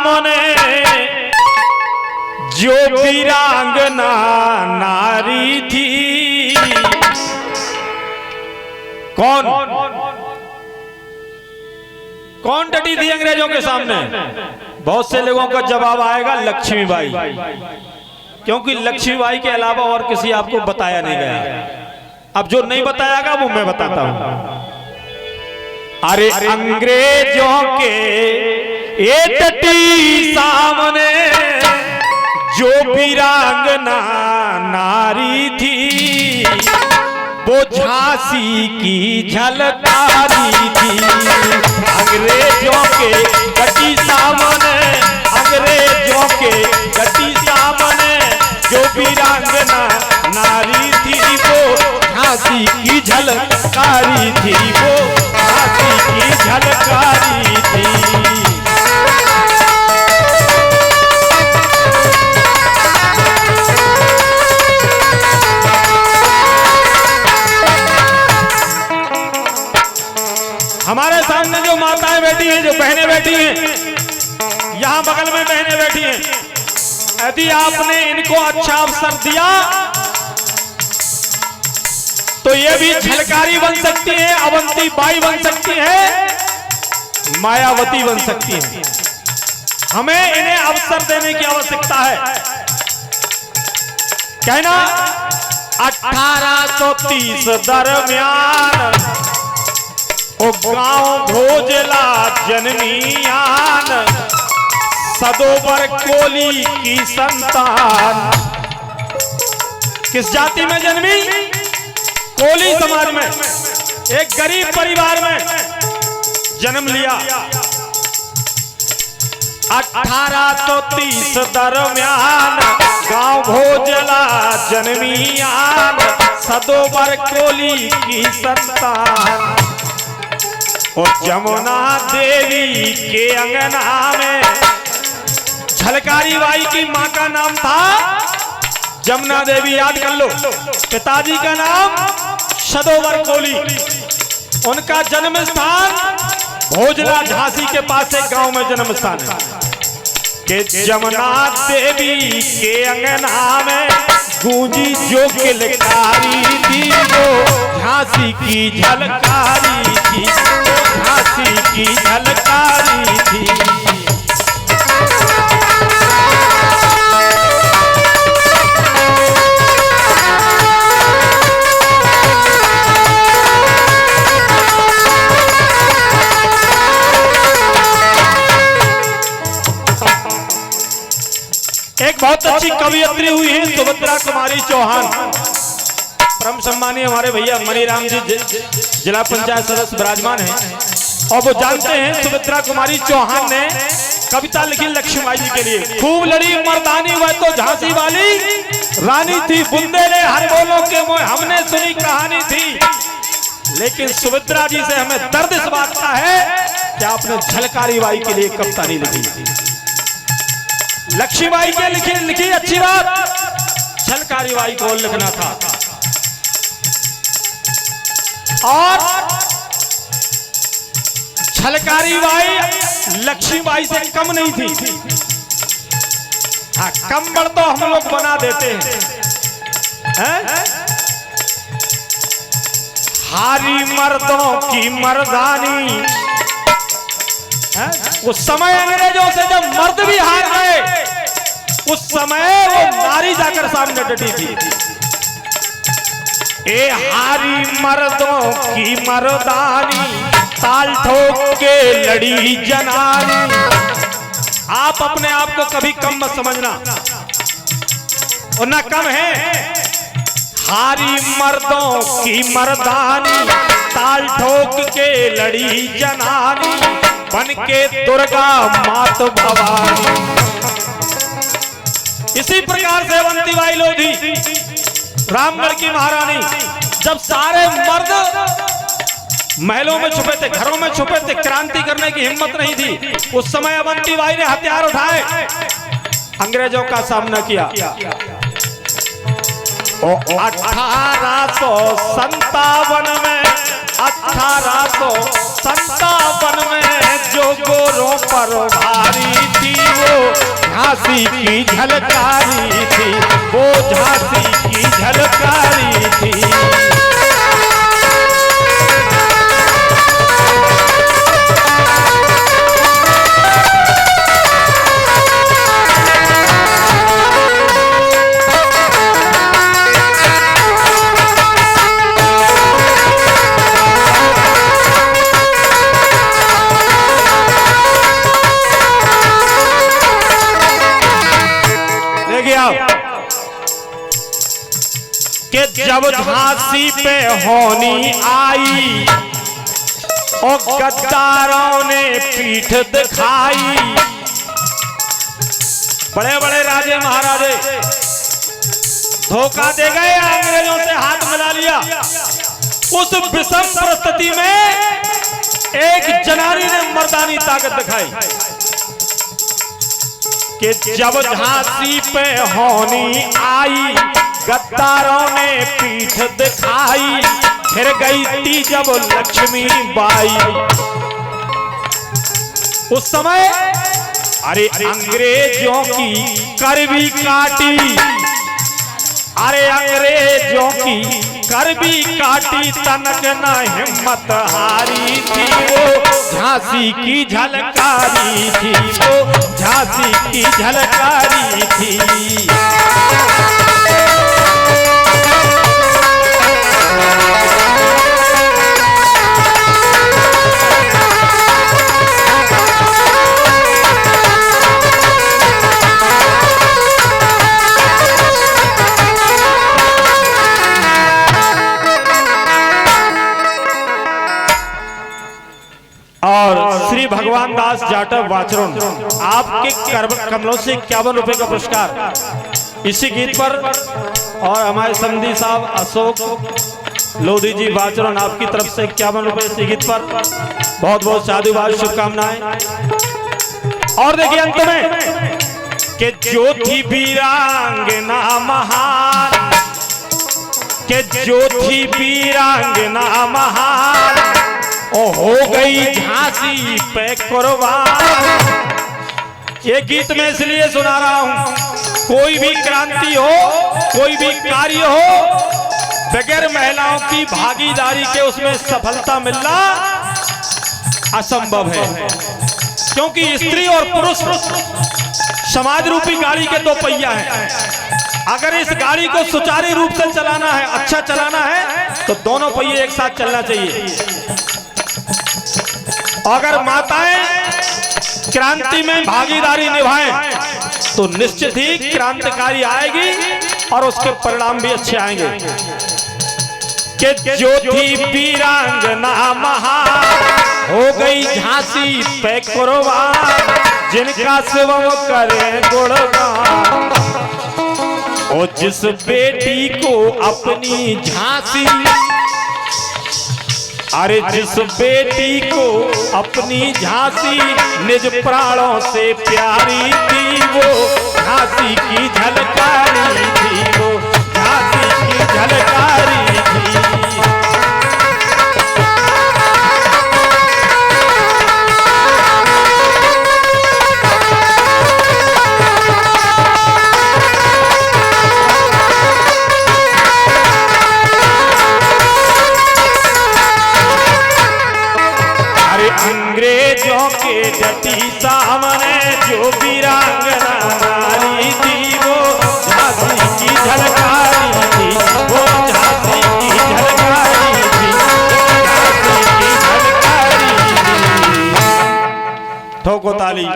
सामने जो वीरांगना नारी थी। कौन कौन डटी थी अंग्रेजों के सामने? बहुत से लोगों का जवाब आएगा लक्ष्मीबाई, क्योंकि लक्ष्मीबाई के अलावा और किसी आपको बताया नहीं गया। अब जो नहीं बतायागा वो मैं बताता हूं। अरे अंग्रेजों के ये डटी सामने जो वीरांगना नारी थी, वो झांसी की झलकारी थी। अंग्रेजों के डटी सामने, अंग्रेजों के डटी सामने जो वीरांगना नारी थी, वो झांसी की झलकारी थी, वो झांसी की झलकारी थी। हमारे सामने जो माताएं बैठी हैं, जो बहनें बैठी हैं, यहां बगल में बहनें बैठी हैं, यदि आपने इनको अच्छा अवसर दिया तो ये भी झलकारी बन सकती है, अवंती बाई बन सकती है, मायावती बन सकती है। हमें इन्हें अवसर देने की आवश्यकता है। कहना 1830 दरमियान ओ गांव भोजला जननियान, सदोबर कोली की संतान। किस जाति में जन्मी? कोली समाज में, एक गरीब परिवार में जन्म लिया। 1830 दरमियान गांव भोजला जनमियान, सदोबर कोली की संतान। और जमुना देवी के अंगना में झलकारी बाई की मां का नाम था जमुना देवी, याद कर लो। पिताजी का नाम सदोबर कोली। उनका जन्म स्थान भोजला झांसी के पास एक गांव में जन्म स्थान है। कि जमुना देवी के अंगना में गूंजी जो किलकारी थी, वो झांसी की झलकारी थी, झांसी की झलकारी थी। एक बहुत अच्छी कवियत्री हुई है सुभद्रा कुमारी चौहान। परम सम्मानीय हमारे भैया मनीराम जी जिला पंचायत सदस्य विराजमान हैं, और वो जानते हैं सुभद्रा कुमारी चौहान ने कविता लिखी लक्ष्मीबाई जी के लिए। खूब लड़ी मर्दानी वह तो झांसी वाली रानी थी, बुंदेले हर बोलों के मोह हमने सुनी कहानी थी। लेकिन सुभद्रा जी से हमें दर्द इस बात का है कि आपने झलकारी बाई के लिए कविता नहीं लिखी। लक्ष्मीबाई के लिखी अच्छी बात, झलकारी बाई को लिखना था। और झलकारी बाई लक्ष्मीबाई से कम नहीं थी। हाँ, कम बढ़ तो हम लोग बना देते हैं। हारी मर्दों की मर्दानी। उस समय अंग्रेजों से जब मर्द भी हार गए, उस समय वो नारी जाकर सामने डटी थी। ए हारी मर्दों की मर्दानी, ताल ठोक के लड़ी जनानी। आप अपने आप को कभी कम मत समझना, और ना कम है। हारी मर्दों की मर्दानी, ताल ठोक के लड़ी जनानी, बन के दुर्गा मात भवानी। इसी प्रकार से अवंती बाई लोधी, रामगढ़ की महारानी, जब सारे मर्द महलों में छुपे थे, घरों में छुपे थे, क्रांति करने की हिम्मत नहीं थी, उस समय अवंती बाई ने हथियार उठाए, अंग्रेजों का सामना किया। 1857 में 1857 में जो गोरों पर भारी थी, झांसी की झलकारी थी, वो झांसी की झलकारी थी। कि जब झांसी पे होनी आई और गद्दारों ने पीठ दिखाई, बड़े बड़े राजे महाराजे धोखा दे गए, अंग्रेजों से हाथ मिला लिया। उस विषम परिस्थिति में एक जनानी ने मर्दानी ताकत दिखाई कि जब झांसी पे होनी आई, गद्दारों ने पीठ दिखाई, फिर गई थी जब लक्ष्मी बाई। उस समय अरे अंग्रेजों की करबी काटी, अरे अंग्रेजों की करबी काटी, तनक न हिम्मत हारी थी, वो झांसी की झलकारी थी, वो झांसी की झलकारी थी। और श्री भगवान दास जाटव वाचरण आपके कमलों से 51 रुपए का पुरस्कार इसी गीत पर, और हमारे समधी साहब अशोक लोधी जी वाचरण आपकी तरफ से 51 रुपए इसी गीत पर। बहुत बहुत साधुवाद, शुभकामनाएं। और देखिए अंत में कि जो थी वीरांगना महान, कि जो थी वीरांगना महान, ओ हो गई झांसी पे कुर्बान। ये गीत मैं इसलिए सुना रहा हूं, कोई भी क्रांति हो, कोई भी कार्य हो, बगैर महिलाओं की भागीदारी के उसमें सफलता मिलना असंभव है। क्योंकि स्त्री और पुरुष समाज रूपी गाड़ी के दो पहिया हैं। अगर इस गाड़ी को सुचारू रूप से चलाना है, अच्छा चलाना है, तो दोनों पहिए एक साथ चलना चाहिए। अगर माताएं क्रांति में भागीदारी निभाएं तो निश्चित ही क्रांतिकारी आएगी और उसके परिणाम भी अच्छे आएंगे। कि जो थी वीरांगना महान, हो गई झांसी पे कुर्बान, जिनका शिवम करे गुणगान। और जिस बेटी को अपनी झांसी, अरे जिस बेटी को अपनी झांसी निज प्राणों से प्यारी थी, वो झांसी की झलकारी थी, वो झांसी की झलकारी थी। अंग्रेजों के जटी सामने जो वीरांगना नारी थी, वो झांसी की झलकारी थी, वो झांसी की झलकारी थी, झांसी की झलकारी थी। ठोको ताली।